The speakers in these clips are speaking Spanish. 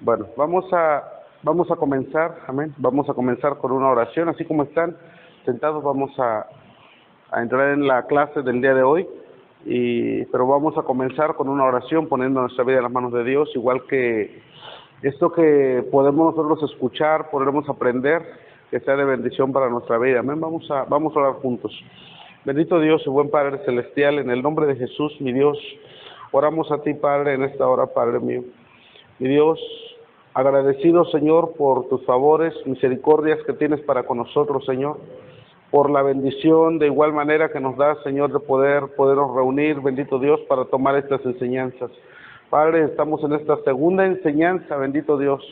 Bueno, vamos a comenzar, amén. Vamos a comenzar con una oración, así como están sentados, vamos a entrar en la clase del día de hoy, pero vamos a comenzar con una oración poniendo nuestra vida en las manos de Dios, igual que esto que podemos nosotros escuchar, podremos aprender, que sea de bendición para nuestra vida, amén. Vamos a orar juntos. Bendito Dios y buen Padre Celestial, en el nombre de Jesús, mi Dios, oramos a ti, Padre, en esta hora, Padre mío. Mi Dios, agradecido, Señor, por tus favores, misericordias que tienes para con nosotros, Señor, por la bendición de igual manera que nos das, Señor, de podernos reunir, bendito Dios, para tomar estas enseñanzas. Padre, estamos en esta segunda enseñanza, bendito Dios,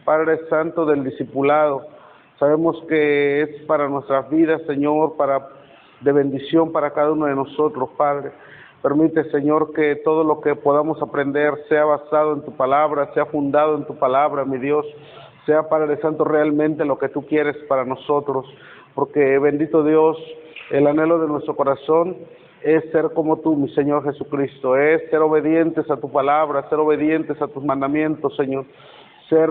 Padre Santo del discipulado. Sabemos que es para nuestras vidas, Señor, de bendición para cada uno de nosotros, Padre. Permite, Señor, que todo lo que podamos aprender sea basado en tu palabra, sea fundado en tu palabra, mi Dios, sea, Padre Santo, realmente lo que tú quieres para nosotros, porque, bendito Dios, el anhelo de nuestro corazón es ser como tú, mi Señor Jesucristo, es ser obedientes a tu palabra, ser obedientes a tus mandamientos, Señor, ser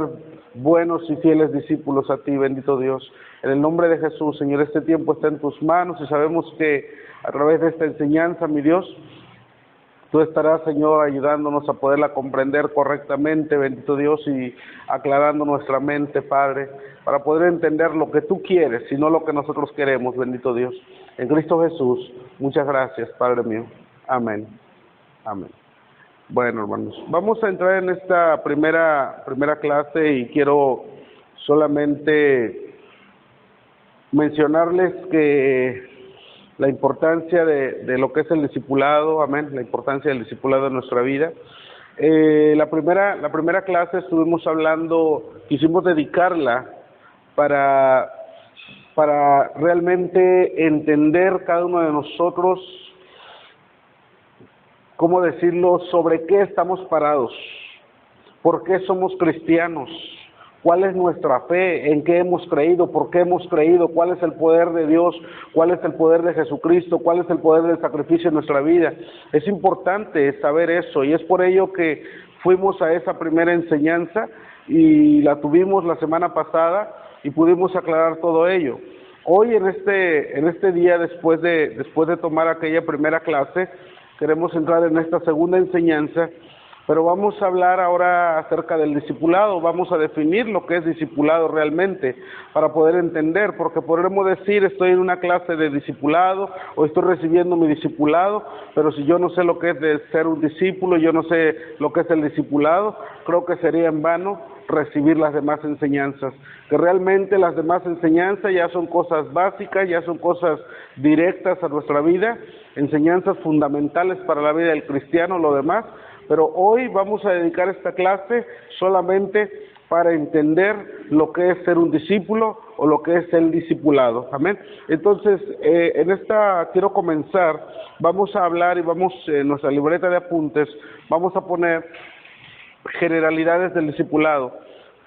buenos y fieles discípulos a ti, bendito Dios. En el nombre de Jesús, Señor, este tiempo está en tus manos y sabemos que a través de esta enseñanza, mi Dios, tú estarás, Señor, ayudándonos a poderla comprender correctamente, bendito Dios, y aclarando nuestra mente, Padre, para poder entender lo que tú quieres y no lo que nosotros queremos, bendito Dios. En Cristo Jesús, muchas gracias, Padre mío. Amén. Amén. Bueno, hermanos, vamos a entrar en esta primera clase y quiero solamente mencionarles que la importancia de lo que es el discipulado, amén, la importancia del discipulado en nuestra vida. La primera clase estuvimos hablando, quisimos dedicarla para realmente entender cada uno de nosotros, ¿cómo decirlo?, sobre qué estamos parados, por qué somos cristianos, cuál es nuestra fe, en qué hemos creído, por qué hemos creído, cuál es el poder de Dios, cuál es el poder de Jesucristo, cuál es el poder del sacrificio en nuestra vida. Es importante saber eso y es por ello que fuimos a esa primera enseñanza y la tuvimos la semana pasada y pudimos aclarar todo ello. Hoy en este día, después de tomar aquella primera clase, queremos entrar en esta segunda enseñanza, pero vamos a hablar ahora acerca del discipulado, vamos a definir lo que es discipulado realmente, para poder entender, porque podremos decir, estoy en una clase de discipulado, o estoy recibiendo mi discipulado, pero si yo no sé lo que es de ser un discípulo, yo no sé lo que es el discipulado, creo que sería en vano recibir las demás enseñanzas, que realmente las demás enseñanzas ya son cosas básicas, ya son cosas directas a nuestra vida, enseñanzas fundamentales para la vida del cristiano, lo demás, pero hoy vamos a dedicar esta clase solamente para entender lo que es ser un discípulo o lo que es el discipulado, amén. Entonces, en esta quiero comenzar, vamos a hablar y vamos en nuestra libreta de apuntes, vamos a poner generalidades del discipulado,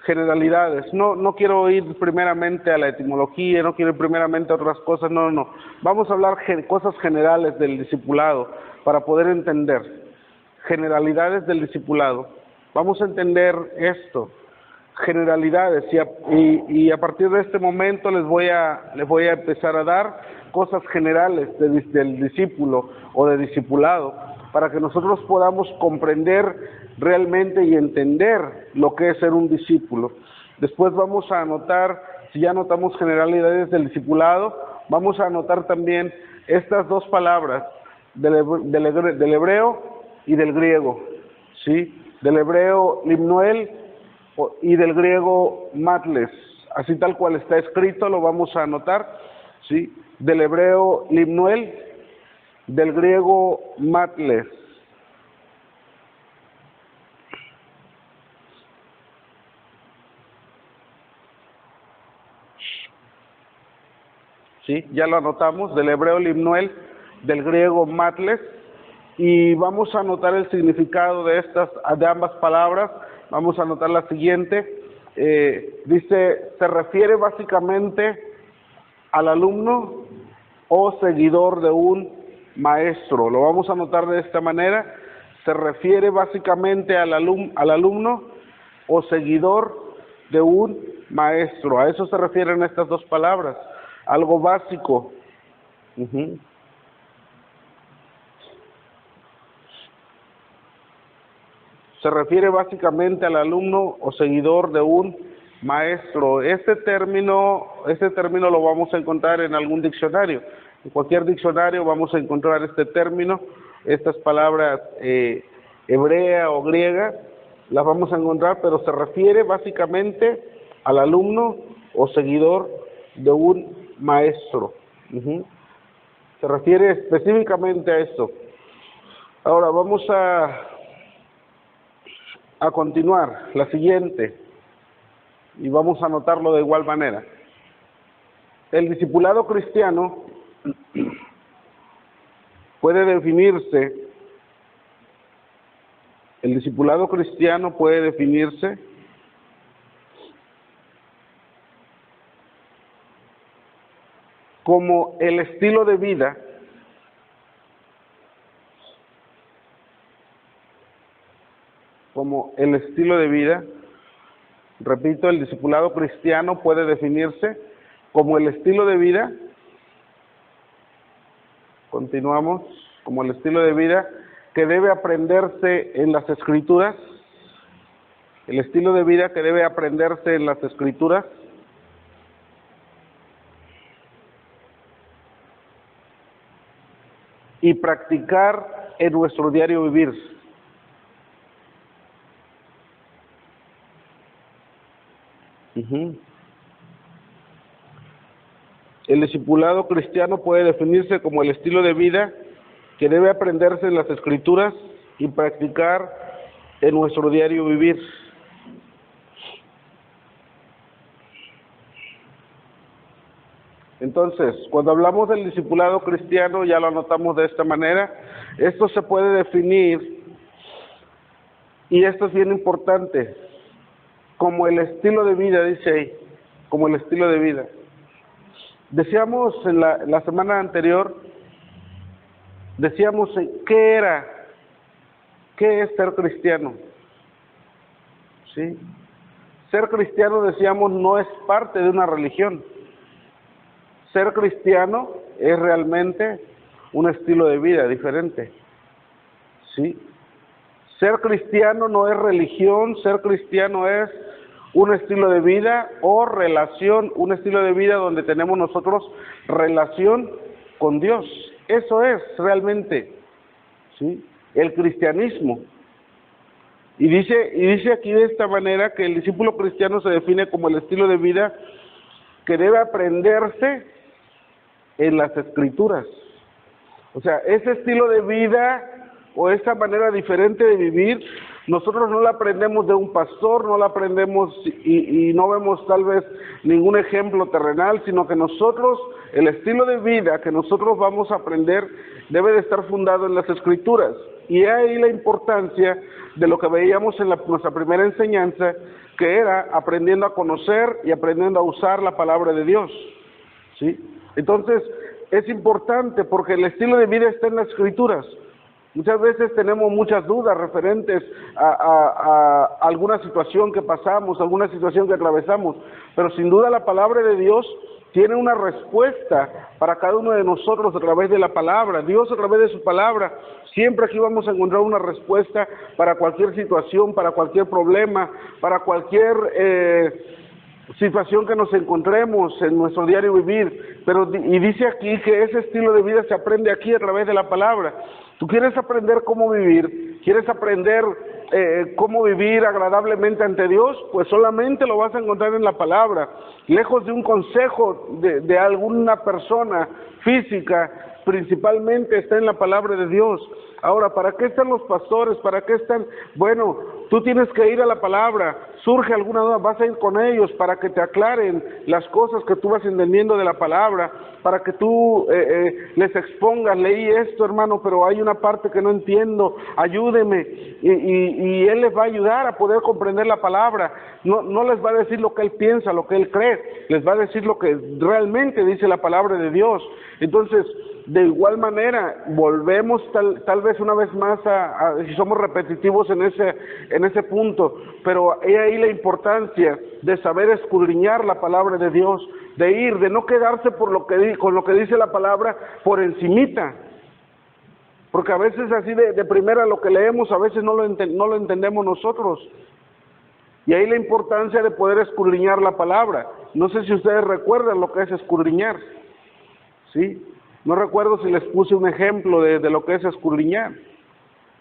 generalidades, no quiero ir primeramente a la etimología, no quiero ir primeramente a otras cosas, no, vamos a hablar cosas generales del discipulado para poder entender. Generalidades del discipulado. Vamos a entender esto, generalidades, y a partir de este momento les voy a empezar a dar cosas generales del discípulo o de discipulado, para que nosotros podamos comprender realmente y entender lo que es ser un discípulo. Después vamos a anotar, si ya anotamos generalidades del discipulado, vamos a anotar también estas dos palabras del hebreo y del griego, ¿sí? Del hebreo limnoel y del griego matles, así tal cual está escrito, lo vamos a anotar, ¿sí? Del hebreo limnoel, del griego matles. ¿Sí? Ya lo anotamos, del hebreo limnoel, del griego matles. Y vamos a anotar el significado de ambas palabras. Vamos a anotar la siguiente. Dice, se refiere básicamente al alumno o seguidor de un maestro. Lo vamos a anotar de esta manera. Se refiere básicamente al alumno o seguidor de un maestro. A eso se refieren estas dos palabras, algo básico. Se refiere básicamente al alumno o seguidor de un maestro. Este término lo vamos a encontrar en algún diccionario. En cualquier diccionario vamos a encontrar este término, estas palabras hebrea o griega, las vamos a encontrar, pero se refiere básicamente al alumno o seguidor de un maestro. Se refiere específicamente a esto. Ahora vamos a continuar, la siguiente, y vamos a anotarlo de igual manera. El discipulado cristiano puede definirse, como el estilo de vida repito, el discipulado cristiano puede definirse como el estilo de vida, continuamos, como el estilo de vida que debe aprenderse en las Escrituras, el estilo de vida que debe aprenderse en las Escrituras, y practicar en nuestro diario vivir. El discipulado cristiano puede definirse como el estilo de vida que debe aprenderse en las Escrituras y practicar en nuestro diario vivir. Entonces, cuando hablamos del discipulado cristiano, ya lo anotamos de esta manera, esto se puede definir, y esto es bien importante, como el estilo de vida, dice ahí, como el estilo de vida. Decíamos en la semana anterior, decíamos qué es ser cristiano. ¿Sí? Ser cristiano, decíamos, no es parte de una religión. Ser cristiano es realmente un estilo de vida diferente. ¿Sí? Ser cristiano no es religión, ser cristiano es un estilo de vida o relación, un estilo de vida donde tenemos nosotros relación con Dios. Eso es realmente, ¿sí?, el cristianismo. Y dice aquí de esta manera que el discípulo cristiano se define como el estilo de vida que debe aprenderse en las Escrituras. O sea, ese estilo de vida o esa manera diferente de vivir, nosotros no la aprendemos de un pastor, no la aprendemos y no vemos tal vez ningún ejemplo terrenal, sino que nosotros, el estilo de vida que nosotros vamos a aprender debe de estar fundado en las Escrituras. Y ahí la importancia de lo que veíamos en nuestra primera enseñanza, que era aprendiendo a conocer y aprendiendo a usar la palabra de Dios. ¿Sí? Entonces, es importante porque el estilo de vida está en las Escrituras. Muchas veces tenemos muchas dudas referentes a alguna situación que pasamos, alguna situación que atravesamos, pero sin duda la palabra de Dios tiene una respuesta para cada uno de nosotros a través de la palabra. Dios a través de su palabra, siempre aquí vamos a encontrar una respuesta para cualquier situación, para cualquier problema, para cualquier situación que nos encontremos en nuestro diario vivir. Y dice aquí que ese estilo de vida se aprende aquí a través de la palabra. Tú quieres aprender cómo vivir, quieres aprender cómo vivir agradablemente ante Dios, pues solamente lo vas a encontrar en la palabra, lejos de un consejo de alguna persona física, principalmente está en la palabra de Dios. Ahora, ¿para qué están los pastores? ¿Para qué están? Bueno, tú tienes que ir a la palabra, surge alguna duda, vas a ir con ellos para que te aclaren las cosas que tú vas entendiendo de la palabra, para que tú les expongas, leí esto, hermano, pero hay una parte que no entiendo, ayúdeme, y Él les va a ayudar a poder comprender la palabra. No les va a decir lo que Él piensa, lo que Él cree, les va a decir lo que realmente dice la palabra de Dios. Entonces, de igual manera, volvemos tal vez una vez más si somos repetitivos en ese punto, pero he ahí la importancia de saber escudriñar la palabra de Dios, de no quedarse con lo que dice la palabra por encimita. Porque a veces así de primera lo que leemos, a veces no lo entendemos nosotros. Y ahí la importancia de poder escudriñar la palabra. No sé si ustedes recuerdan lo que es escudriñar, ¿sí? No recuerdo si les puse un ejemplo de lo que es escudriñar.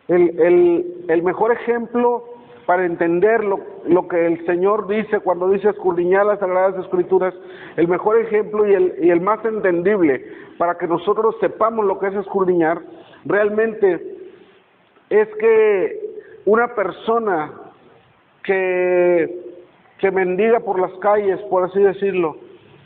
El mejor ejemplo para entender lo que el Señor dice cuando dice escudriñar las Sagradas Escrituras, el mejor ejemplo y el más entendible para que nosotros sepamos lo que es escudriñar, realmente es que una persona que mendiga por las calles, por así decirlo,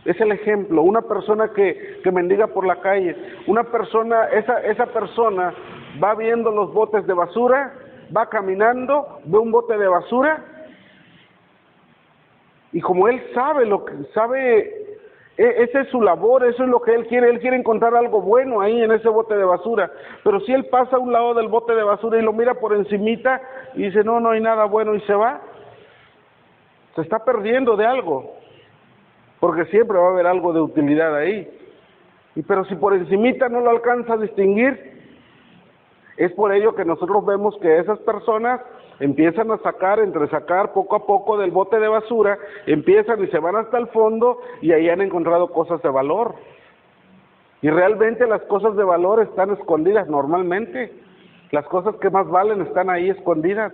es el ejemplo. Una persona que mendiga por la calle, esa persona va viendo los botes de basura, va caminando, ve un bote de basura, y como él sabe, esa es su labor, eso es lo que él quiere encontrar algo bueno ahí en ese bote de basura. Pero si él pasa a un lado del bote de basura y lo mira por encimita y dice, no hay nada bueno, y se va, se está perdiendo de algo, porque siempre va a haber algo de utilidad ahí. Pero si por encimita no lo alcanza a distinguir, es por ello que nosotros vemos que esas personas empiezan a entresacar poco a poco del bote de basura, empiezan y se van hasta el fondo y ahí han encontrado cosas de valor. Y realmente las cosas de valor están escondidas normalmente. Las cosas que más valen están ahí escondidas.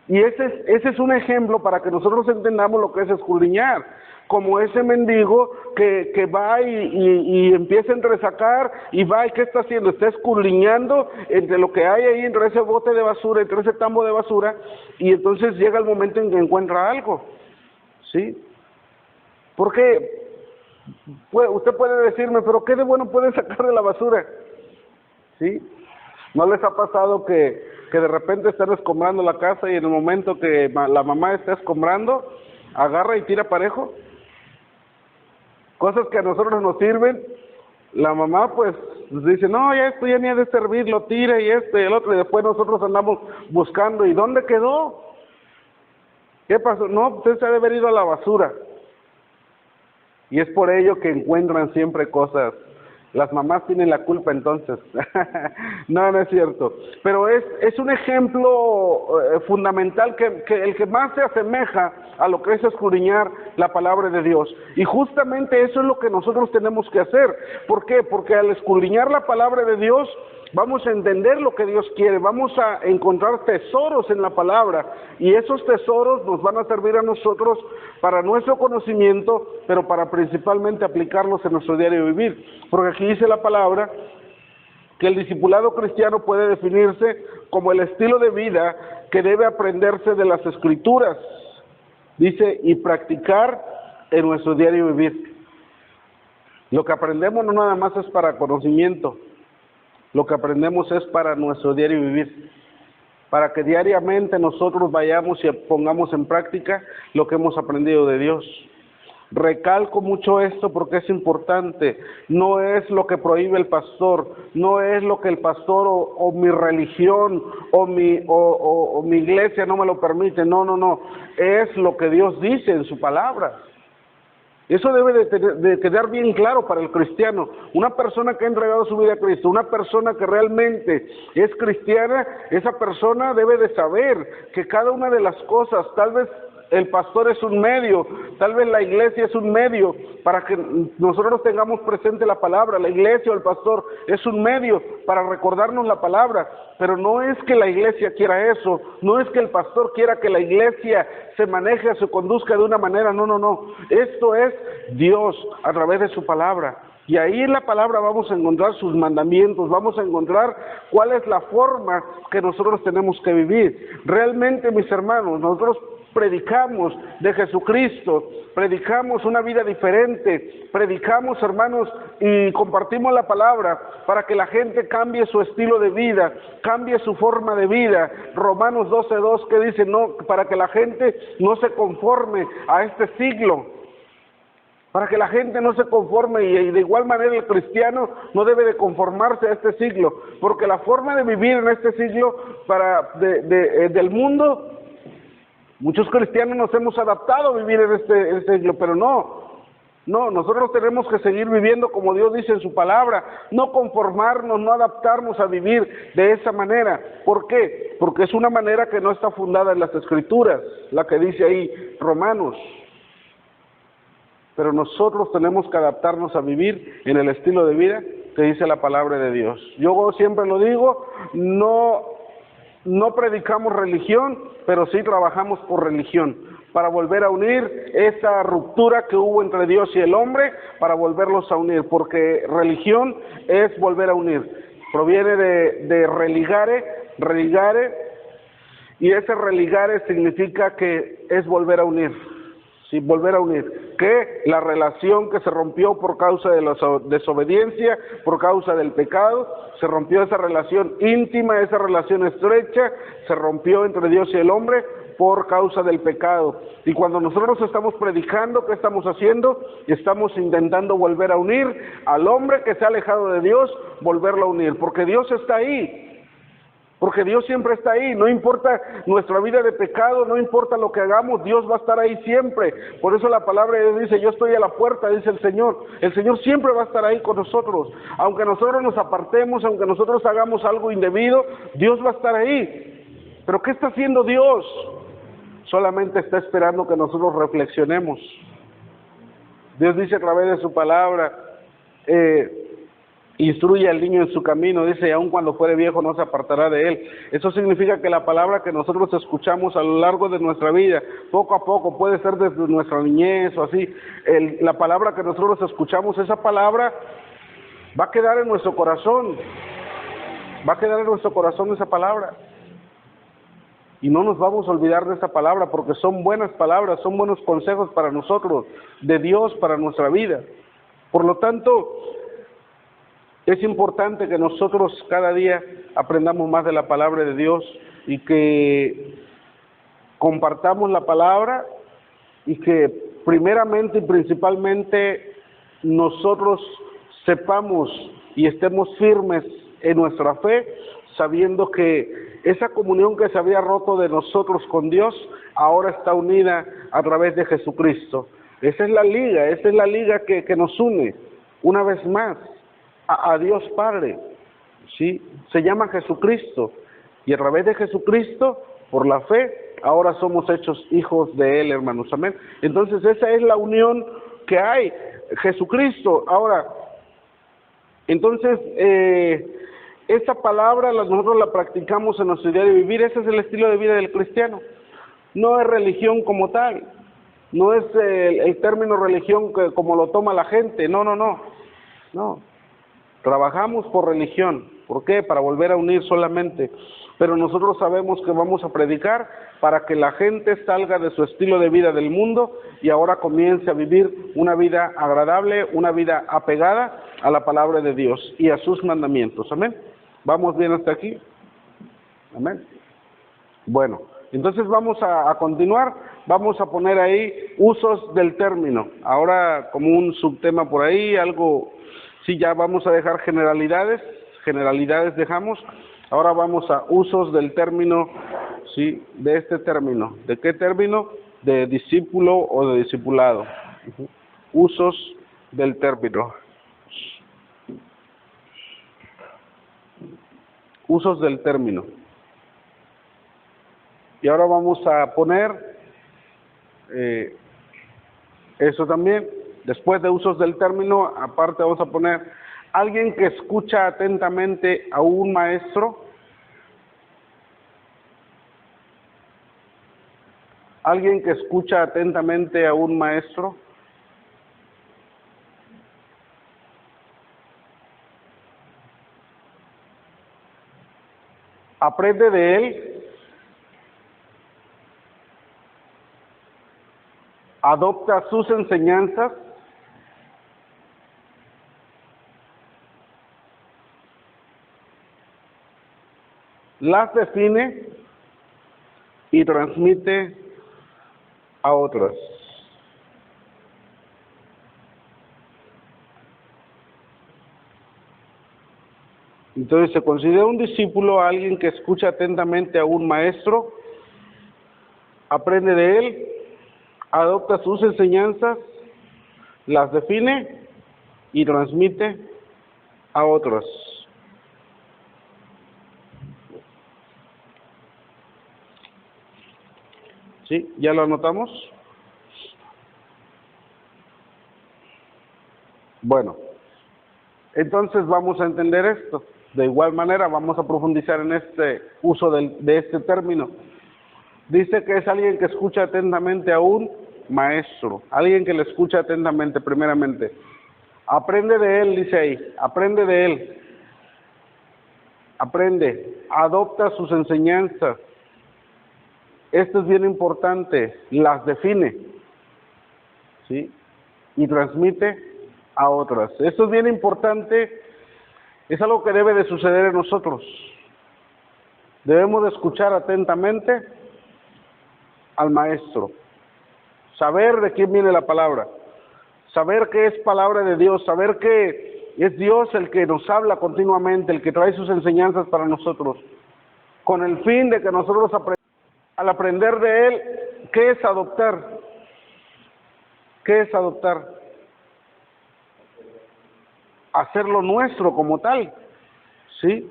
Y ese es un ejemplo para que nosotros entendamos lo que es escudriñar, como ese mendigo que va y empieza a entresacar y va, ¿y qué está haciendo? Está escudriñando entre lo que hay ahí, entre ese bote de basura, entre ese tambo de basura, y entonces llega el momento en que encuentra algo, ¿sí? Porque usted puede decirme, pero ¿qué de bueno puede sacar de la basura? ¿Sí? ¿No les ha pasado que de repente están escombrando la casa y en el momento que la mamá está escombrando, agarra y tira parejo? Cosas que a nosotros nos sirven, la mamá pues dice, no, ya esto ya ni ha de servir, lo tira y el otro, y después nosotros andamos buscando, ¿y dónde quedó? ¿Qué pasó? No, usted se ha de haber ido a la basura. Y es por ello que encuentran siempre cosas. Las mamás tienen la culpa entonces. No es cierto. Pero es un ejemplo fundamental que el que más se asemeja a lo que es escudriñar la palabra de Dios. Y justamente eso es lo que nosotros tenemos que hacer. ¿Por qué? Porque al escudriñar la palabra de Dios, vamos a entender lo que Dios quiere, vamos a encontrar tesoros en la palabra, y esos tesoros nos van a servir a nosotros para nuestro conocimiento, pero para principalmente aplicarlos en nuestro diario vivir. Porque aquí dice la palabra que el discipulado cristiano puede definirse como el estilo de vida que debe aprenderse de las Escrituras, dice, y practicar en nuestro diario vivir. Lo que aprendemos no nada más es para conocimiento, lo que aprendemos es para nuestro diario vivir, para que diariamente nosotros vayamos y pongamos en práctica lo que hemos aprendido de Dios. Recalco mucho esto porque es importante. No es lo que prohíbe el pastor, no es lo que el pastor o mi religión o mi iglesia no me lo permite, no. Es lo que Dios dice en su palabra. Eso debe de quedar bien claro para el cristiano. Una persona que ha entregado su vida a Cristo, una persona que realmente es cristiana, esa persona debe de saber que cada una de las cosas, tal vez el pastor es un medio, tal vez la iglesia es un medio para que nosotros tengamos presente la palabra, la iglesia o el pastor es un medio para recordarnos la palabra, pero no es que la iglesia quiera eso, no es que el pastor quiera que la iglesia se maneje, se conduzca de una manera, no, esto es Dios a través de su palabra. Y ahí en la palabra vamos a encontrar sus mandamientos, vamos a encontrar cuál es la forma que nosotros tenemos que vivir. Realmente, mis hermanos, nosotros predicamos de Jesucristo, predicamos una vida diferente, predicamos, hermanos, y compartimos la palabra para que la gente cambie su estilo de vida, cambie su forma de vida. Romanos 12:2 que dice, no, para que la gente no se conforme a este siglo, para que la gente no se conforme, y de igual manera el cristiano no debe de conformarse a este siglo, porque la forma de vivir en este siglo del mundo Muchos cristianos nos hemos adaptado a vivir en este siglo, pero no, nosotros tenemos que seguir viviendo como Dios dice en su palabra, no conformarnos, no adaptarnos a vivir de esa manera. ¿Por qué? Porque es una manera que no está fundada en las Escrituras, la que dice ahí Romanos. Pero nosotros tenemos que adaptarnos a vivir en el estilo de vida que dice la palabra de Dios. Yo siempre lo digo, no predicamos religión, pero sí trabajamos por religión, para volver a unir esa ruptura que hubo entre Dios y el hombre, para volverlos a unir, porque religión es volver a unir. Proviene de religare, y ese religare significa que es volver a unir. Sí, volver a unir, que la relación que se rompió por causa de la desobediencia, por causa del pecado, se rompió esa relación íntima, esa relación estrecha, se rompió entre Dios y el hombre por causa del pecado. Y cuando nosotros estamos predicando, ¿qué estamos haciendo? Estamos intentando volver a unir al hombre que se ha alejado de Dios, volverlo a unir, porque Dios está ahí. Porque Dios siempre está ahí, no importa nuestra vida de pecado, no importa lo que hagamos, Dios va a estar ahí siempre. Por eso la palabra de Dios dice, yo estoy a la puerta, dice el Señor siempre va a estar ahí con nosotros. Aunque nosotros nos apartemos, aunque nosotros hagamos algo indebido, Dios va a estar ahí. ¿Pero qué está haciendo Dios? Solamente está esperando que nosotros reflexionemos. Dios dice a través de su palabra, instruye al niño en su camino, dice, y aun cuando fuere viejo no se apartará de él. Eso significa que la palabra que nosotros escuchamos a lo largo de nuestra vida, poco a poco, puede ser desde nuestra niñez o así, la palabra que nosotros escuchamos, esa palabra va a quedar en nuestro corazón, esa palabra. Y no nos vamos a olvidar de esa palabra, porque son buenas palabras, son buenos consejos para nosotros, de Dios para nuestra vida. Por lo tanto, es importante que nosotros cada día aprendamos más de la palabra de Dios y que compartamos la palabra y que primeramente y principalmente nosotros sepamos y estemos firmes en nuestra fe, sabiendo que esa comunión que se había roto de nosotros con Dios ahora está unida a través de Jesucristo. Esa es la liga que nos une una vez más a Dios Padre, ¿sí? Se llama Jesucristo, y a través de Jesucristo, por la fe, ahora somos hechos hijos de Él, hermanos, amén. Entonces esa es la unión que hay, Jesucristo. Ahora, entonces, esta palabra nosotros la practicamos en nuestro día de vivir, ese es el estilo de vida del cristiano. No es religión como tal, no es el término religión como lo toma la gente, no. Trabajamos por religión. ¿Por qué? Para volver a unir solamente. Pero nosotros sabemos que vamos a predicar para que la gente salga de su estilo de vida del mundo y ahora comience a vivir una vida agradable, una vida apegada a la palabra de Dios y a sus mandamientos. Amén. ¿Vamos bien hasta aquí? Amén. Bueno, entonces vamos a continuar. Vamos a poner ahí usos del término. Ahora como un subtema por ahí, algo... Sí, ya vamos a dejar generalidades dejamos, ahora vamos a usos del término, sí, de este término. ¿De qué término? De discípulo o de discipulado. Usos del término. Usos del término. Y ahora vamos a poner eso también. Después de usos del término, aparte vamos a poner alguien que escucha atentamente a un maestro. Alguien que escucha atentamente a un maestro. Aprende de él. Adopta sus enseñanzas. Las define y transmite a otras. Entonces se considera un discípulo a alguien que escucha atentamente a un maestro, aprende de él, adopta sus enseñanzas, las define y transmite a otros. ¿Sí? ¿Ya lo anotamos? Bueno, entonces vamos a entender esto. De igual manera vamos a profundizar en este uso de este término. Dice que es alguien que escucha atentamente a un maestro, alguien que le escucha atentamente primeramente. Aprende de él, dice ahí, aprende de él. Aprende, adopta sus enseñanzas. Esto es bien importante, las define, ¿sí? Y transmite a otras. Esto es bien importante, es algo que debe de suceder en nosotros. Debemos de escuchar atentamente al maestro, saber de quién viene la palabra, saber que es palabra de Dios, saber que es Dios el que nos habla continuamente, el que trae sus enseñanzas para nosotros, con el fin de que nosotros al aprender de Él, ¿qué es adoptar? ¿Qué es adoptar? Hacerlo nuestro como tal, ¿sí?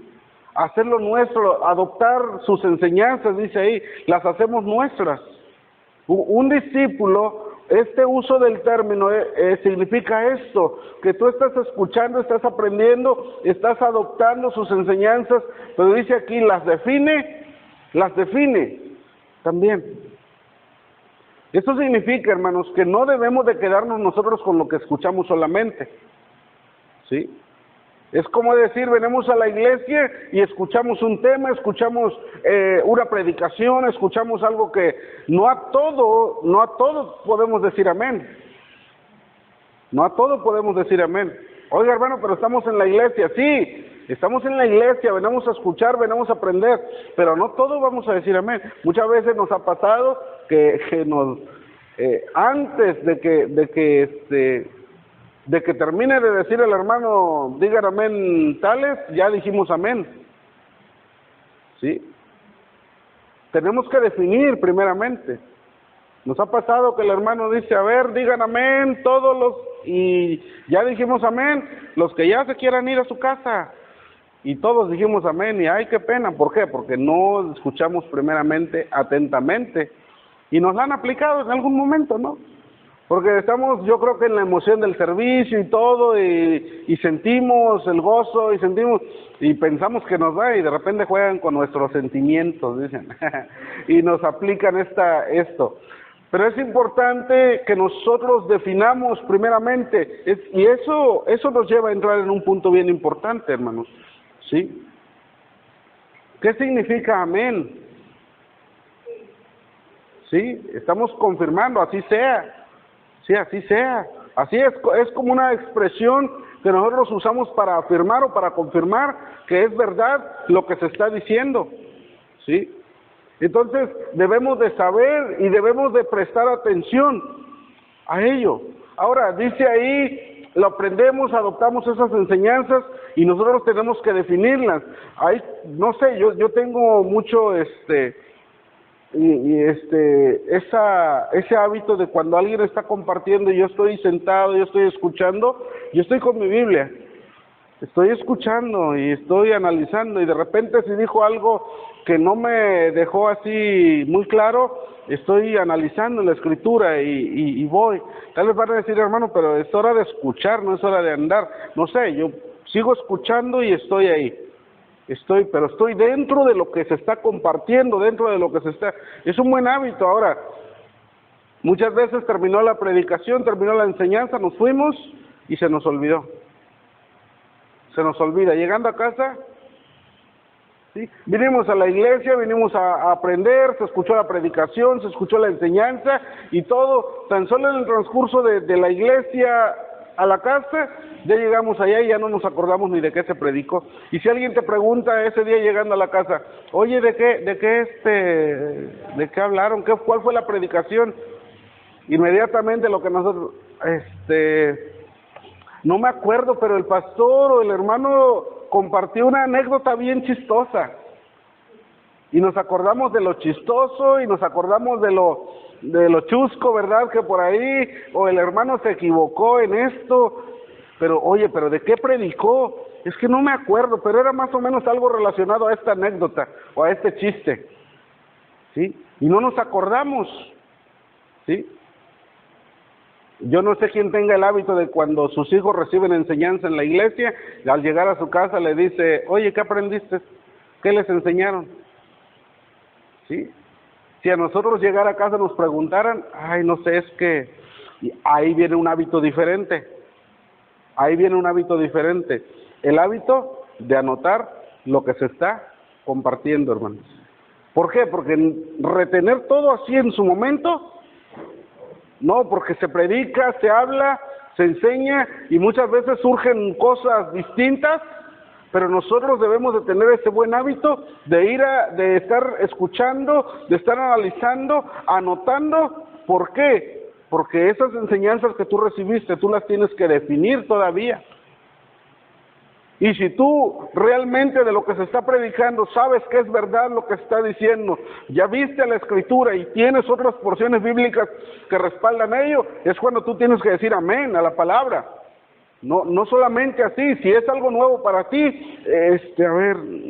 Hacerlo nuestro, adoptar sus enseñanzas, dice ahí, las hacemos nuestras. Un discípulo, este uso del término significa esto, que tú estás escuchando, estás aprendiendo, estás adoptando sus enseñanzas, pero dice aquí, las define también. Esto significa, hermanos, que no debemos de quedarnos nosotros con lo que escuchamos solamente, ¿sí? Es como decir, venimos a la iglesia y escuchamos un tema, escuchamos una predicación, escuchamos algo que no a todo podemos decir amén. No a todo podemos decir amén. Oiga, hermano, pero estamos en la iglesia. Sí, estamos en la iglesia, venimos a escuchar, venimos a aprender, pero no todo vamos a decir amén. Muchas veces nos ha pasado que nos antes de que termine de decir el hermano, digan amén tales, ya dijimos amén. ¿Sí? Tenemos que definir primeramente. Nos ha pasado que el hermano dice, a ver, digan amén, todos los, y ya dijimos amén, los que ya se quieran ir a su casa. Y todos dijimos amén, y ay, qué pena, ¿por qué? Porque no escuchamos primeramente atentamente. Y nos la han aplicado en algún momento, ¿no? Porque estamos, yo creo que en la emoción del servicio y todo, y sentimos el gozo, y pensamos que nos da, y de repente juegan con nuestros sentimientos, dicen, y nos aplican esto. Pero es importante que nosotros definamos primeramente, y eso nos lleva a entrar en un punto bien importante, hermanos, ¿sí? ¿Qué significa amén? ¿Sí? Estamos confirmando, así sea. Sí, así sea. Así es como una expresión que nosotros usamos para afirmar o para confirmar que es verdad lo que se está diciendo. ¿Sí? Entonces debemos de saber y debemos de prestar atención a ello. Ahora, dice ahí, lo aprendemos, adoptamos esas enseñanzas y nosotros tenemos que definirlas. Ahí, no sé, yo tengo mucho ese hábito de cuando alguien está compartiendo y yo estoy sentado, yo estoy escuchando, yo estoy con mi Biblia, estoy escuchando y estoy analizando, y de repente si dijo algo que no me dejó así muy claro, estoy analizando la escritura y voy. Tal vez van a decir, hermano, pero es hora de escuchar, no es hora de andar. No sé, yo sigo escuchando y estoy ahí. Pero estoy dentro de lo que se está compartiendo, dentro de lo que se está... Es un buen hábito. Ahora, muchas veces terminó la predicación, terminó la enseñanza, nos fuimos y se nos olvidó. Se nos olvida. Llegando a casa, ¿sí? Vinimos a la iglesia, vinimos a aprender, se escuchó la predicación, se escuchó la enseñanza y todo, tan solo en el transcurso de la iglesia a la casa, ya llegamos allá y ya no nos acordamos ni de qué se predicó. Y si alguien te pregunta ese día llegando a la casa, oye, ¿de qué hablaron? ¿Cuál fue la predicación? Inmediatamente lo que nosotros, no me acuerdo, pero el pastor o el hermano compartió una anécdota bien chistosa. y nos acordamos de lo chistoso y nos acordamos de lo chusco, ¿verdad? Que por ahí, o el hermano se equivocó en esto, pero oye, ¿pero de qué predicó? Es que no me acuerdo, pero era más o menos algo relacionado a esta anécdota o a este chiste, ¿sí? Y no nos acordamos, ¿sí? Yo no sé quién tenga el hábito de cuando sus hijos reciben enseñanza en la iglesia, al llegar a su casa le dice, oye, ¿qué aprendiste? ¿Qué les enseñaron? ¿Sí? Si a nosotros llegar a casa nos preguntaran, ay, no sé, es que ahí viene un hábito diferente. Ahí viene un hábito diferente. El hábito de anotar lo que se está compartiendo, hermanos. ¿Por qué? Porque retener todo así en su momento, no, porque se predica, se habla, se enseña y muchas veces surgen cosas distintas, pero nosotros debemos de tener ese buen hábito de estar escuchando, de estar analizando, anotando. ¿Por qué? Porque esas enseñanzas que tú recibiste, tú las tienes que definir todavía. Y si tú realmente de lo que se está predicando sabes que es verdad lo que está diciendo, ya viste la escritura y tienes otras porciones bíblicas que respaldan ello, es cuando tú tienes que decir amén a la palabra. No solamente así, si es algo nuevo para ti,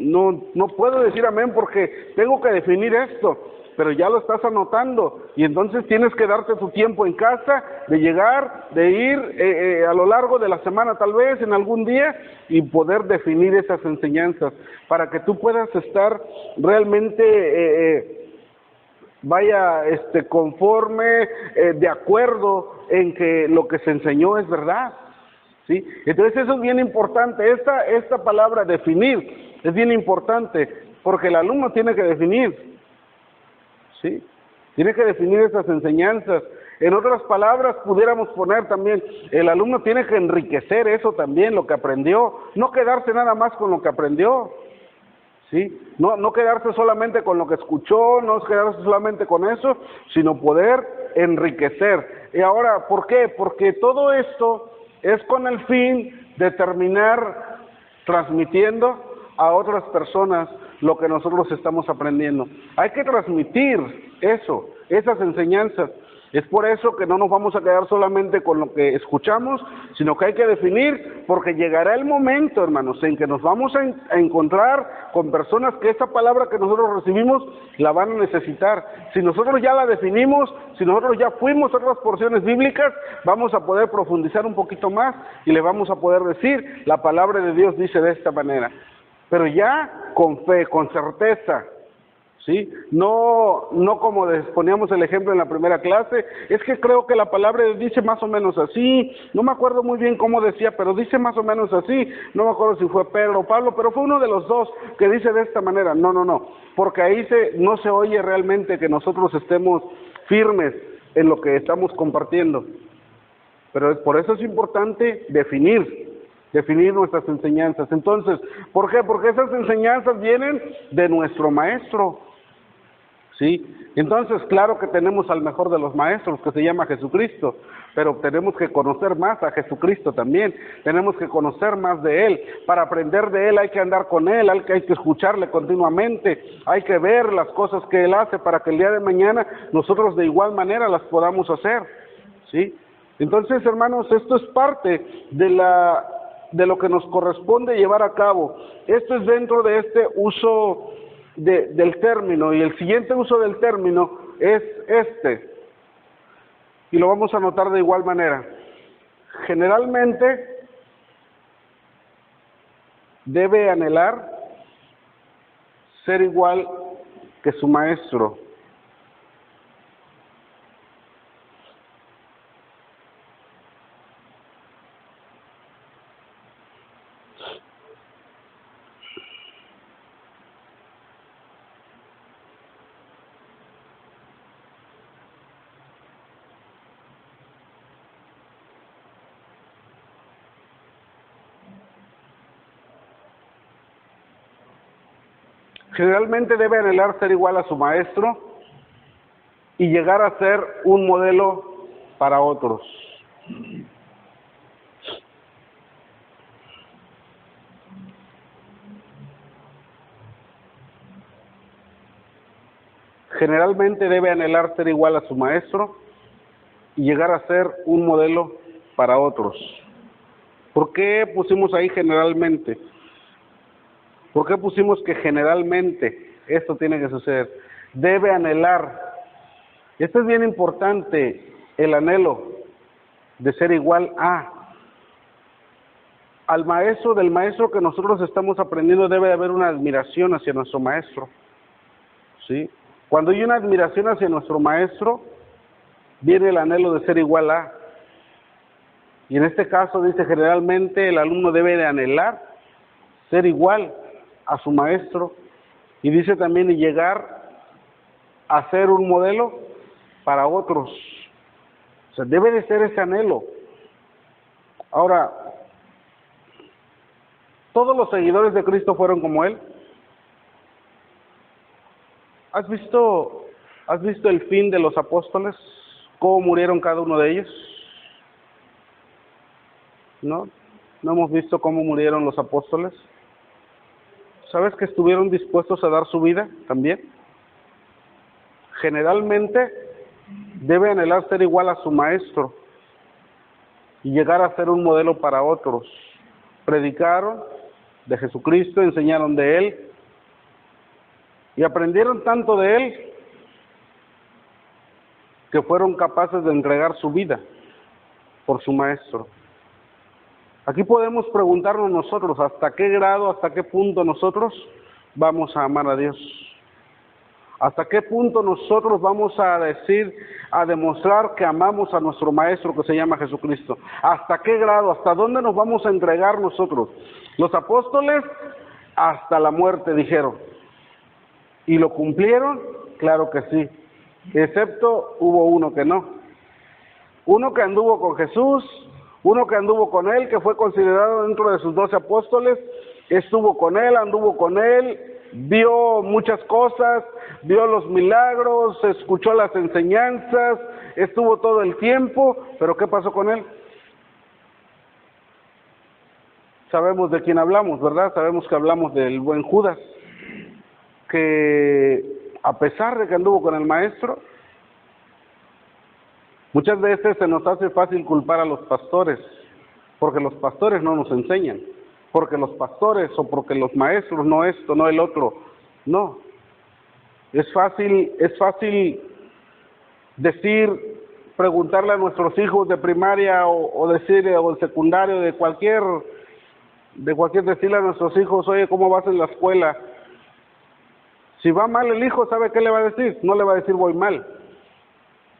no puedo decir amén porque tengo que definir esto, pero ya lo estás anotando y entonces tienes que darte tu tiempo en casa, de llegar, de ir a lo largo de la semana tal vez, en algún día, y poder definir esas enseñanzas, para que tú puedas estar realmente conforme, de acuerdo en que lo que se enseñó es verdad. ¿Sí? Entonces eso es bien importante, esta palabra definir es bien importante, porque el alumno tiene que definir, ¿sí? Tiene que definir esas enseñanzas. En otras palabras pudiéramos poner también, el alumno tiene que enriquecer eso también, lo que aprendió, no quedarse nada más con lo que aprendió, ¿sí? No quedarse solamente con lo que escuchó, no quedarse solamente con eso, sino poder enriquecer. Y ahora, ¿por qué? Porque todo esto es con el fin de terminar transmitiendo a otras personas lo que nosotros estamos aprendiendo. Hay que transmitir eso, esas enseñanzas. Es por eso que no nos vamos a quedar solamente con lo que escuchamos, sino que hay que definir, porque llegará el momento, hermanos, en que nos vamos a encontrar con personas que esa palabra que nosotros recibimos la van a necesitar. Si nosotros ya la definimos, si nosotros ya fuimos a otras porciones bíblicas, vamos a poder profundizar un poquito más y le vamos a poder decir, la palabra de Dios dice de esta manera. Pero ya con fe, con certeza, ¿sí? No como poníamos el ejemplo en la primera clase, es que creo que la palabra dice más o menos así, no me acuerdo muy bien cómo decía, pero dice más o menos así, no me acuerdo si fue Pedro o Pablo, pero fue uno de los dos que dice de esta manera. No, porque ahí no se oye realmente que nosotros estemos firmes en lo que estamos compartiendo. Pero por eso es importante definir nuestras enseñanzas. Entonces, ¿por qué? Porque esas enseñanzas vienen de nuestro maestro, ¿sí? Entonces, claro que tenemos al mejor de los maestros, que se llama Jesucristo, pero tenemos que conocer más a Jesucristo también, tenemos que conocer más de Él. Para aprender de Él hay que andar con Él, hay que escucharle continuamente, hay que ver las cosas que Él hace para que el día de mañana nosotros de igual manera las podamos hacer, ¿sí? Entonces, hermanos, esto es parte de lo que nos corresponde llevar a cabo. Esto es dentro de este uso del término, y el siguiente uso del término es y lo vamos a notar de igual manera. Generalmente debe anhelar ser igual que su maestro. Generalmente debe anhelar ser igual a su maestro y llegar a ser un modelo para otros. generalmente debe anhelar ser igual a su maestro y llegar a ser un modelo para otros. ¿Por qué pusimos ahí generalmente? ¿Por qué pusimos que generalmente esto tiene que suceder? Debe anhelar. Esto es bien importante, el anhelo de ser igual al maestro. Del maestro que nosotros estamos aprendiendo debe de haber una admiración hacia nuestro maestro, ¿sí? Cuando hay una admiración hacia nuestro maestro, viene el anhelo de ser igual a. Y en este caso dice, generalmente el alumno debe de anhelar ser igual a su maestro, y dice también y llegar a ser un modelo para otros. O sea, debe de ser ese anhelo. Ahora, ¿todos los seguidores de Cristo fueron como él? ¿Has visto el fin de los apóstoles? ¿Cómo murieron cada uno de ellos? ¿No? ¿No hemos visto cómo murieron los apóstoles? ¿Sabes que estuvieron dispuestos a dar su vida también? Generalmente debe anhelar ser igual a su maestro y llegar a ser un modelo para otros. Predicaron de Jesucristo, enseñaron de Él y aprendieron tanto de Él que fueron capaces de entregar su vida por su maestro. Aquí podemos preguntarnos nosotros, ¿hasta qué grado, hasta qué punto nosotros vamos a amar a Dios? ¿Hasta qué punto nosotros vamos a demostrar que amamos a nuestro Maestro que se llama Jesucristo? ¿Hasta qué grado, hasta dónde nos vamos a entregar nosotros? Los apóstoles hasta la muerte dijeron. ¿Y lo cumplieron? Claro que sí. Excepto hubo uno que no. Uno que anduvo con Jesús, uno que anduvo con él, que fue considerado dentro de sus 12 apóstoles, estuvo con él, anduvo con él, vio muchas cosas, vio los milagros, escuchó las enseñanzas, estuvo todo el tiempo, pero ¿qué pasó con él? Sabemos de quién hablamos, ¿verdad? Sabemos que hablamos del buen Judas, que a pesar de que anduvo con el maestro, muchas veces se nos hace fácil culpar a los pastores, porque los pastores no nos enseñan, porque los pastores o porque los maestros no esto, no el otro. No. Es fácil decir, preguntarle a nuestros hijos de primaria o de secundario, de cualquier decirle a nuestros hijos, oye, ¿cómo vas en la escuela? Si va mal el hijo, ¿sabe qué le va a decir? No le va a decir voy mal.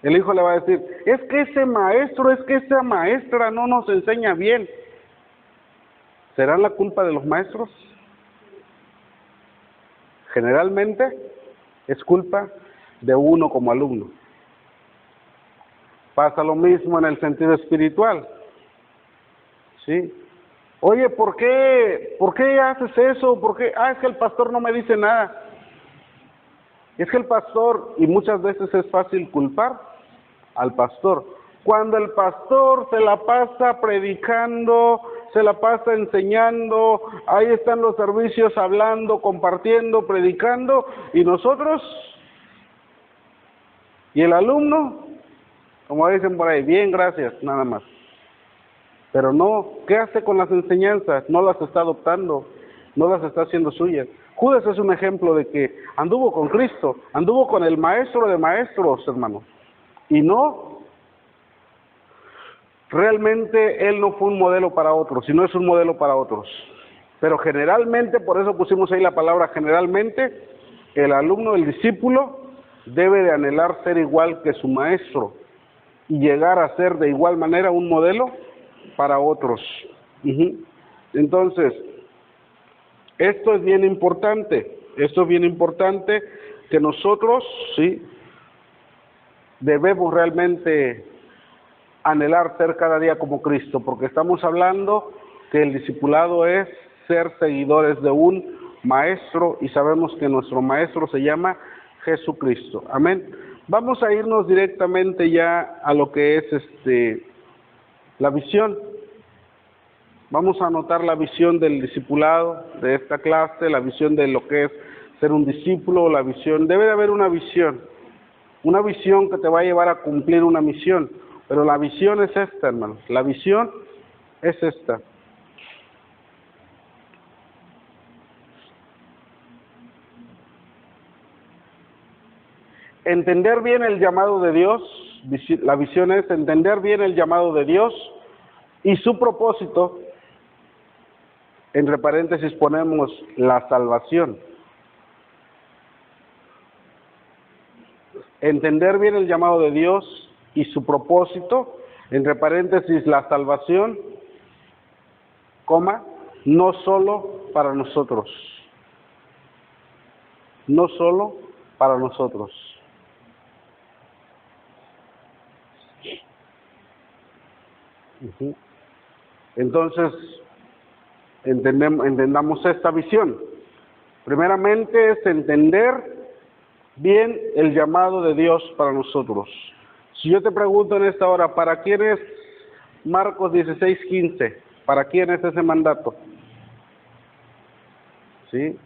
El hijo le va a decir, es que ese maestro, es que esa maestra no nos enseña bien. ¿Será la culpa de los maestros? Generalmente es culpa de uno como alumno. Pasa lo mismo en el sentido espiritual. ¿Sí? Oye, ¿por qué haces eso? ¿Por qué? Es que el pastor no me dice nada. Es que el pastor, y muchas veces es fácil culpar al pastor. Cuando el pastor se la pasa predicando, se la pasa enseñando, ahí están los servicios hablando, compartiendo, predicando, y nosotros, y el alumno, como dicen por ahí, bien, gracias, nada más. Pero no, ¿qué hace con las enseñanzas? No las está adoptando, no las está haciendo suyas. Judas es un ejemplo de que anduvo con Cristo, anduvo con el maestro de maestros, hermanos, y no, realmente él no fue un modelo para otros, sino es un modelo para otros. Pero generalmente, por eso pusimos ahí la palabra generalmente, el alumno, el discípulo, debe de anhelar ser igual que su maestro y llegar a ser de igual manera un modelo para otros. Entonces, esto es bien importante que nosotros, sí, debemos realmente anhelar ser cada día como Cristo, porque estamos hablando que el discipulado es ser seguidores de un maestro y sabemos que nuestro maestro se llama Jesucristo. Amén. Vamos a irnos directamente ya a lo que es la visión. Vamos a anotar la visión del discipulado de esta clase, la visión de lo que es ser un discípulo, la visión. Debe de haber una visión que te va a llevar a cumplir una misión. Pero la visión es esta, hermanos. La visión es esta. Entender bien el llamado de Dios, la visión es entender bien el llamado de Dios y su propósito, entre paréntesis ponemos la salvación. Entender bien el llamado de Dios y su propósito, entre paréntesis la salvación, coma, no solo para nosotros. No solo para nosotros. Entonces, entendamos esta visión. Primeramente es entender bien el llamado de Dios para nosotros. Si yo te pregunto en esta hora, ¿para quién es Marcos 16:15? ¿Para quién es ese mandato? ¿Sí?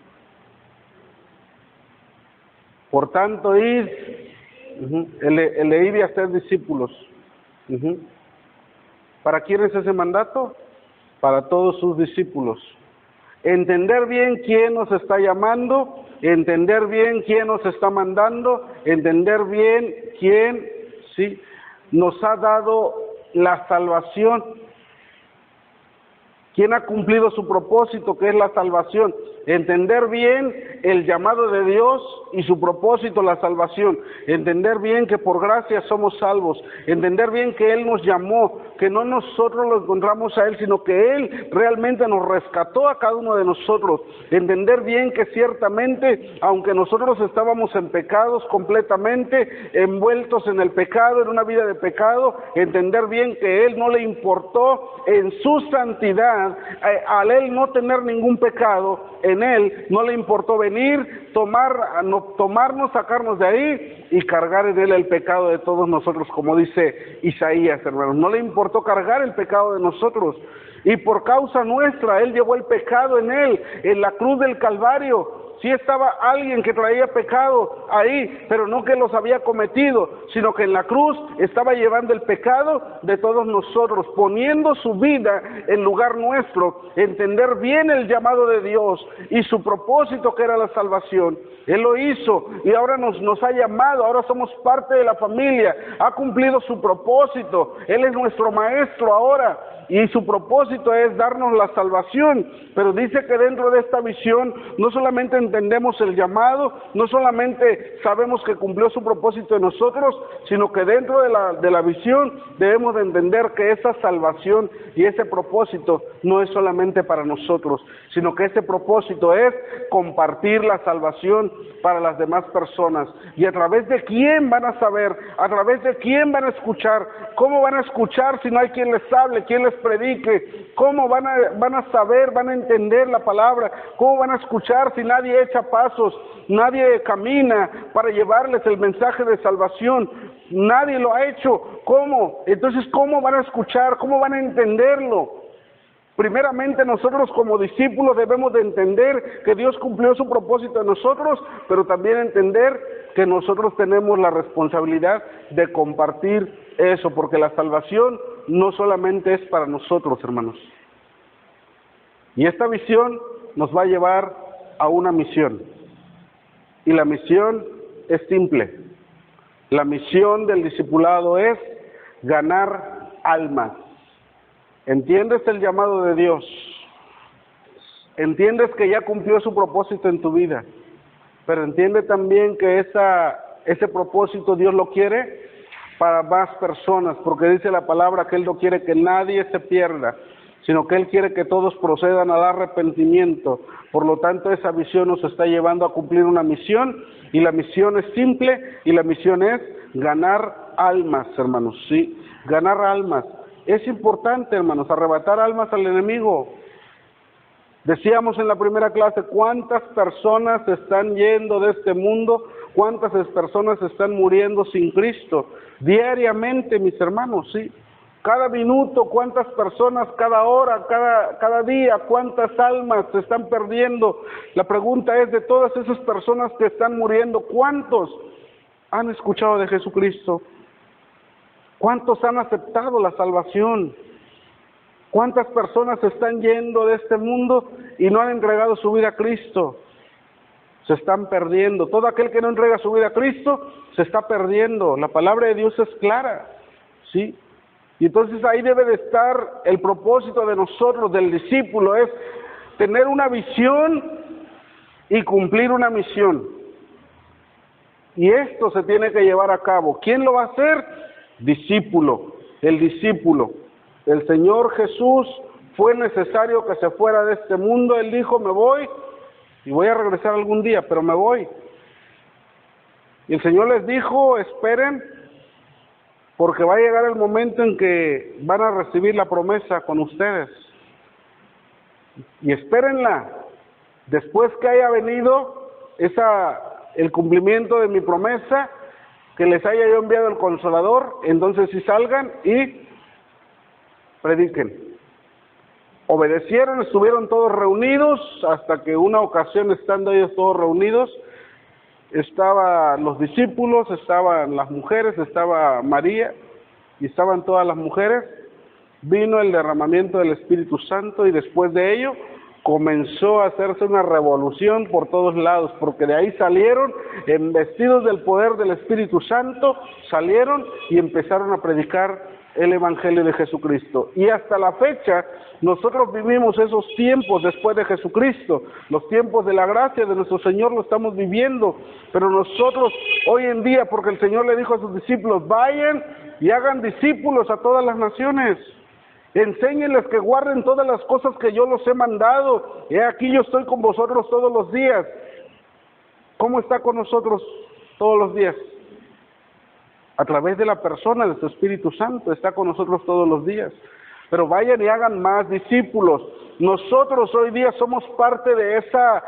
Por tanto, id, el de ir y hacer discípulos. ¿Para quién es ese mandato? Para todos sus discípulos. Entender bien quién nos está llamando, entender bien quién nos está mandando, entender bien quién, ¿sí?, nos ha dado la salvación. ¿Quién ha cumplido su propósito, que es la salvación? Entender bien el llamado de Dios y su propósito, la salvación. Entender bien que por gracia somos salvos. Entender bien que Él nos llamó, que no nosotros lo encontramos a Él, sino que Él realmente nos rescató a cada uno de nosotros. Entender bien que ciertamente, aunque nosotros estábamos en pecados completamente, envueltos en el pecado, en una vida de pecado, entender bien que Él no le importó en su santidad, al Él no tener ningún pecado, en Él no le importó venir, tomarnos, sacarnos de ahí y cargar en Él el pecado de todos nosotros, como dice Isaías, hermanos. No le importó cargar el pecado de nosotros. Y por causa nuestra, Él llevó el pecado en Él, en la cruz del Calvario. Sí estaba alguien que traía pecado ahí, pero no que los había cometido, sino que en la cruz estaba llevando el pecado de todos nosotros, poniendo su vida en lugar nuestro, entender bien el llamado de Dios y su propósito, que era la salvación. Él lo hizo y ahora nos ha llamado, ahora somos parte de la familia, ha cumplido su propósito, Él es nuestro maestro ahora. Y su propósito es darnos la salvación, pero dice que dentro de esta visión no solamente entendemos el llamado, no solamente sabemos que cumplió su propósito en nosotros, sino que dentro de la visión debemos de entender que esa salvación y ese propósito no es solamente para nosotros, sino que ese propósito es compartir la salvación para las demás personas. ¿Y a través de quién van a saber? ¿A través de quién van a escuchar? ¿Cómo van a escuchar si no hay quien les hable, quien les predique? ¿Cómo van a saber, van a entender la palabra? ¿Cómo van a escuchar si nadie echa pasos, nadie camina para llevarles el mensaje de salvación? Nadie lo ha hecho. ¿Cómo? Entonces, ¿cómo van a escuchar? ¿Cómo van a entenderlo? Primeramente, nosotros como discípulos debemos de entender que Dios cumplió su propósito en nosotros, pero también entender que nosotros tenemos la responsabilidad de compartir eso, porque la salvación no solamente es para nosotros, hermanos. Y esta visión nos va a llevar a una misión. Y la misión es simple. La misión del discipulado es ganar almas. ¿Entiendes el llamado de Dios? ¿Entiendes que ya cumplió su propósito en tu vida? Pero entiende también que ese propósito Dios lo quiere para más personas, porque dice la palabra que Él no quiere que nadie se pierda, sino que Él quiere que todos procedan al arrepentimiento. Por lo tanto, esa visión nos está llevando a cumplir una misión, y la misión es simple, y la misión es ganar almas, hermanos, ¿sí? Ganar almas. Es importante, hermanos, arrebatar almas al enemigo. Decíamos en la primera clase, ¿cuántas personas están yendo de este mundo? ¿Cuántas personas están muriendo sin Cristo? Diariamente, mis hermanos, sí. Cada minuto, cuántas personas, cada hora, cada día, cuántas almas se están perdiendo. La pregunta es, de todas esas personas que están muriendo, ¿cuántos han escuchado de Jesucristo? ¿Cuántos han aceptado la salvación? ¿Cuántas personas se están yendo de este mundo y no han entregado su vida a Cristo? Se están perdiendo. Todo aquel que no entrega su vida a Cristo se está perdiendo. La palabra de Dios es clara, ¿sí? Y entonces ahí debe de estar el propósito de nosotros, del discípulo, es tener una visión y cumplir una misión. Y esto se tiene que llevar a cabo. ¿Quién lo va a hacer? Discípulo, el discípulo. El Señor Jesús fue necesario que se fuera de este mundo. Él dijo, me voy y voy a regresar algún día, pero me voy. Y el Señor les dijo, esperen, porque va a llegar el momento en que van a recibir la promesa con ustedes. Y espérenla. Después que haya venido el cumplimiento de mi promesa, que les haya yo enviado el Consolador, entonces sí salgan y prediquen. Obedecieron, estuvieron todos reunidos, hasta que una ocasión, estando ellos todos reunidos, estaban los discípulos, estaban las mujeres, estaba María, y estaban todas las mujeres. Vino el derramamiento del Espíritu Santo, y después de ello comenzó a hacerse una revolución por todos lados, porque de ahí salieron, vestidos del poder del Espíritu Santo, salieron y empezaron a predicar el Evangelio de Jesucristo. Y hasta la fecha, nosotros vivimos esos tiempos después de Jesucristo, los tiempos de la gracia de nuestro Señor lo estamos viviendo, pero nosotros hoy en día, porque el Señor le dijo a sus discípulos, vayan y hagan discípulos a todas las naciones, enséñenles que guarden todas las cosas que yo los he mandado, he aquí yo estoy con vosotros todos los días. ¿Cómo está con nosotros todos los días? A través de la persona de su Espíritu Santo, está con nosotros todos los días. Pero vayan y hagan más discípulos. Nosotros hoy día somos parte de esa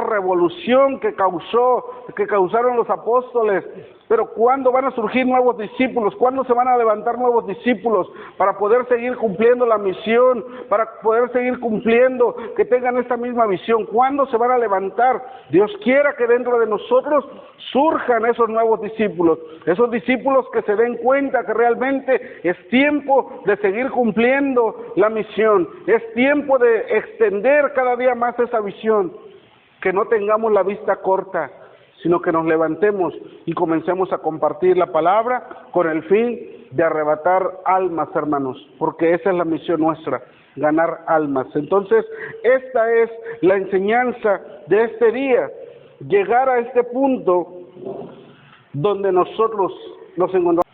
revolución que causaron los apóstoles. Pero ¿cuándo van a surgir nuevos discípulos? ¿Cuándo se van a levantar nuevos discípulos para poder seguir cumpliendo la misión, para poder seguir cumpliendo, que tengan esta misma visión? ¿Cuándo se van a levantar? Dios quiera que dentro de nosotros surjan esos nuevos discípulos, esos discípulos que se den cuenta que realmente es tiempo de seguir cumpliendo la misión, es tiempo de extender cada día más esa visión, que no tengamos la vista corta, sino que nos levantemos y comencemos a compartir la palabra con el fin de arrebatar almas, hermanos, porque esa es la misión nuestra, ganar almas. Entonces, esta es la enseñanza de este día, llegar a este punto donde nosotros nos encontramos,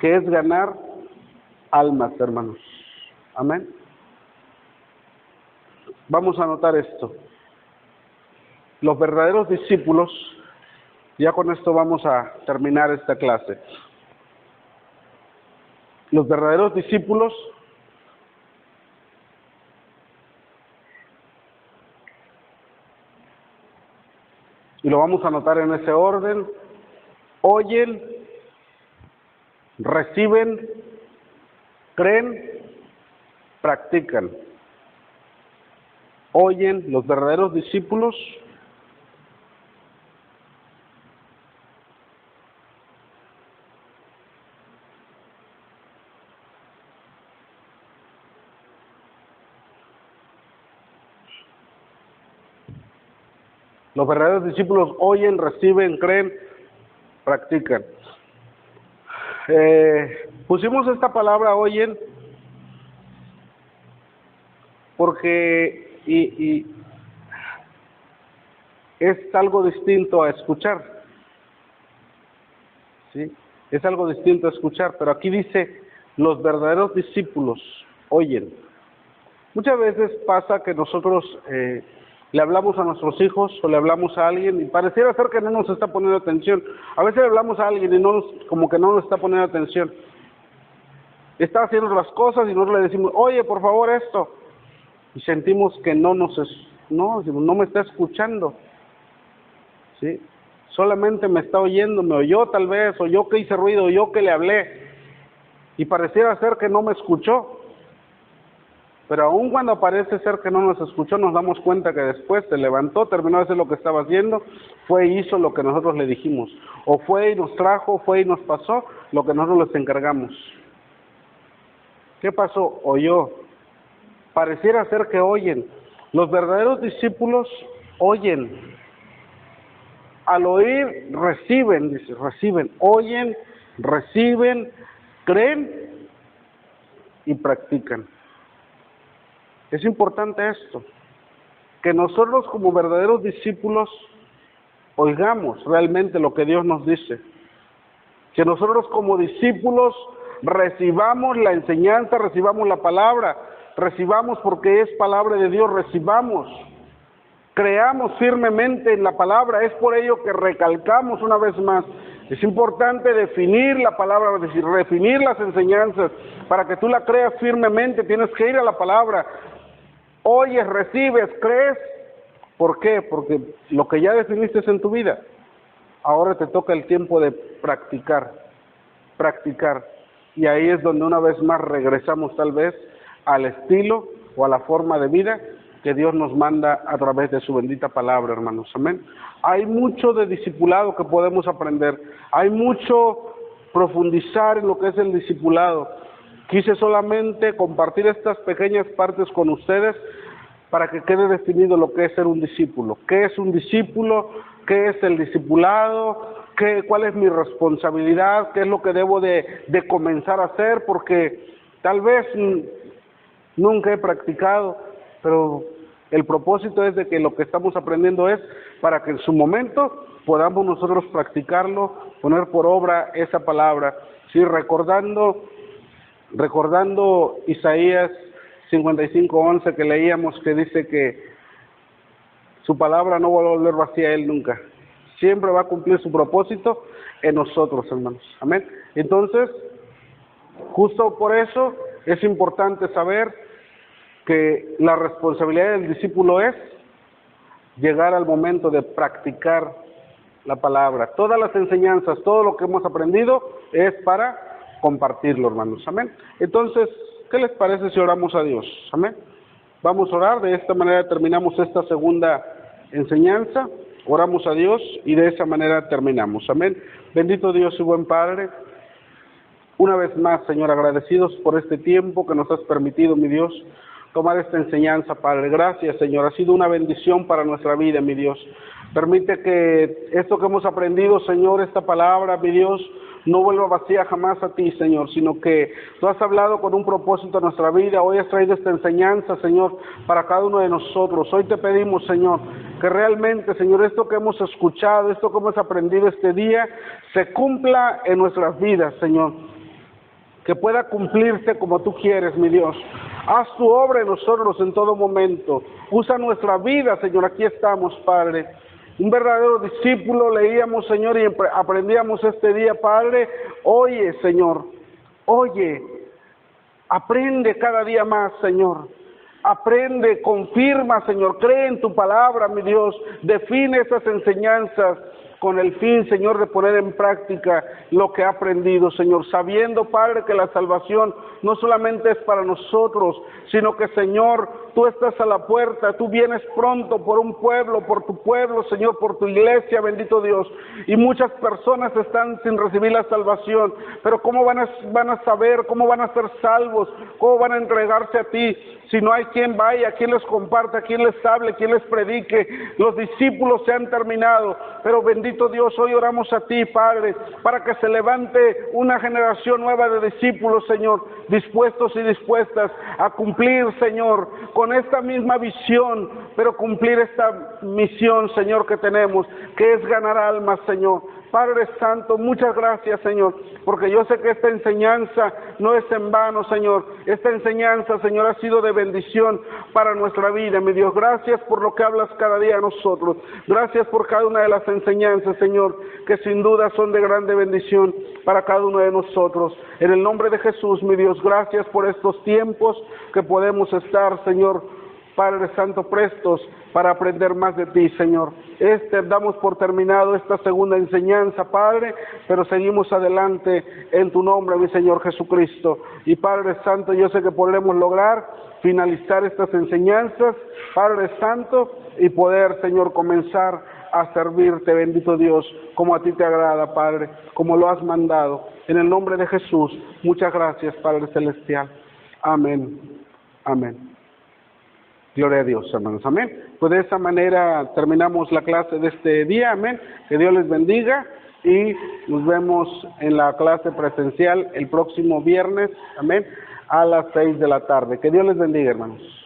que es ganar almas, hermanos. Amén. Vamos a anotar esto. Los verdaderos discípulos, ya con esto vamos a terminar esta clase. Los verdaderos discípulos y lo vamos a anotar en ese orden: oyen, reciben, creen, practican. Oyen, los verdaderos discípulos oyen, reciben, creen, practican. Pusimos esta palabra oyen porque es algo distinto a escuchar, ¿sí? Es algo distinto a escuchar, pero aquí dice, los verdaderos discípulos oyen. Muchas veces pasa que nosotros le hablamos a nuestros hijos o le hablamos a alguien y pareciera ser que no nos está poniendo atención. A veces le hablamos a alguien y como que no nos está poniendo atención. Está haciendo las cosas y nosotros le decimos, oye, por favor, esto. Y sentimos que no me está escuchando, ¿sí? Solamente me está oyendo, me oyó tal vez, o yo que hice ruido, o yo que le hablé. y pareciera ser que no me escuchó. Pero aun cuando parece ser que no nos escuchó, nos damos cuenta que después se levantó, terminó de hacer lo que estaba haciendo, fue y hizo lo que nosotros le dijimos. O fue y nos trajo, fue y nos pasó lo que nosotros les encargamos. ¿Qué pasó? Oyó. Pareciera ser que oyen. Los verdaderos discípulos oyen. Al oír, reciben, dice, reciben. Oyen, reciben, creen y practican. Es importante esto, que nosotros como verdaderos discípulos oigamos realmente lo que Dios nos dice. Que nosotros como discípulos recibamos la enseñanza, recibamos la palabra, recibamos porque es palabra de Dios, recibamos. Creamos firmemente en la palabra, es por ello que recalcamos una vez más. Es importante definir la palabra, es decir, definir las enseñanzas. Para que tú la creas firmemente, tienes que ir a la palabra. Oyes, recibes, crees. ¿Por qué? Porque lo que ya definiste es en tu vida. Ahora te toca el tiempo de practicar. Y ahí es donde una vez más regresamos tal vez al estilo o a la forma de vida que Dios nos manda a través de su bendita palabra, hermanos. Amén. Hay mucho de discipulado que podemos aprender. Hay mucho profundizar en lo que es el discipulado. Quise solamente compartir estas pequeñas partes con ustedes para que quede definido lo que es ser un discípulo. ¿Qué es un discípulo? ¿Qué es el discipulado? ¿Cuál es mi responsabilidad? ¿Qué es lo que debo de comenzar a hacer? Porque tal vez nunca he practicado, pero el propósito es de que lo que estamos aprendiendo es para que en su momento podamos nosotros practicarlo, poner por obra esa palabra. Sí, recordando Isaías 55:11 que leíamos, que dice que su palabra no va a volver vacía a él nunca. Siempre va a cumplir su propósito en nosotros, hermanos. Amén. Entonces, justo por eso es importante saber que la responsabilidad del discípulo es llegar al momento de practicar la palabra. Todas las enseñanzas, todo lo que hemos aprendido es para compartirlo, hermanos. Amén. Entonces, ¿qué les parece si oramos a Dios? Amén. Vamos a orar, de esta manera terminamos esta segunda enseñanza, oramos a Dios y de esa manera terminamos. Amén. Bendito Dios y buen Padre, una vez más, Señor, agradecidos por este tiempo que nos has permitido, mi Dios, tomar esta enseñanza, Padre. Gracias, Señor, ha sido una bendición para nuestra vida, mi Dios. Permite que esto que hemos aprendido, Señor, esta palabra, mi Dios, no vuelva vacía jamás a ti, Señor, sino que tú has hablado con un propósito en nuestra vida. Hoy has traído esta enseñanza, Señor, para cada uno de nosotros. Hoy te pedimos, Señor, que realmente, Señor, esto que hemos escuchado, esto que hemos aprendido este día, se cumpla en nuestras vidas, Señor. Que pueda cumplirse como tú quieres, mi Dios. Haz tu obra en nosotros en todo momento. Usa nuestra vida, Señor. Aquí estamos, Padre. Un verdadero discípulo leíamos, Señor, y aprendíamos este día, Padre. Oye, Señor, oye, aprende cada día más, Señor. Aprende, confirma, Señor, cree en tu palabra, mi Dios. Define esas enseñanzas con el fin, Señor, de poner en práctica lo que ha aprendido, Señor, sabiendo, Padre, que la salvación no solamente es para nosotros, sino que, Señor, tú estás a la puerta, tú vienes pronto por un pueblo, por tu pueblo, Señor, por tu iglesia, bendito Dios, y muchas personas están sin recibir la salvación, pero ¿cómo van a saber, cómo van a ser salvos, cómo van a entregarse a ti, si no hay quien vaya, quien les comparta, quien les hable, quien les predique? Los discípulos se han terminado, pero bendito Dios, hoy oramos a ti, Padre, para que se levante una generación nueva de discípulos, Señor, dispuestos y dispuestas a cumplir, Señor, con esta misma visión, pero cumplir esta misión, Señor, que tenemos, que es ganar almas, Señor. Padre Santo, muchas gracias, Señor, porque yo sé que esta enseñanza no es en vano, Señor. Esta enseñanza, Señor, ha sido de bendición para nuestra vida, mi Dios. Gracias por lo que hablas cada día a nosotros. Gracias por cada una de las enseñanzas, Señor, que sin duda son de grande bendición para cada uno de nosotros. En el nombre de Jesús, mi Dios, gracias por estos tiempos que podemos estar, Señor, Padre Santo, prestos para aprender más de ti, Señor. Damos por terminado esta segunda enseñanza, Padre, pero seguimos adelante en tu nombre, mi Señor Jesucristo. Y Padre Santo, yo sé que podremos lograr finalizar estas enseñanzas, Padre Santo, y poder, Señor, comenzar a servirte, bendito Dios, como a ti te agrada, Padre, como lo has mandado. En el nombre de Jesús, muchas gracias, Padre Celestial. Amén. Amén. Gloria a Dios, hermanos. Amén. Pues de esa manera terminamos la clase de este día. Amén. Que Dios les bendiga y nos vemos en la clase presencial el próximo viernes. Amén. A las 6 de la tarde. Que Dios les bendiga, hermanos.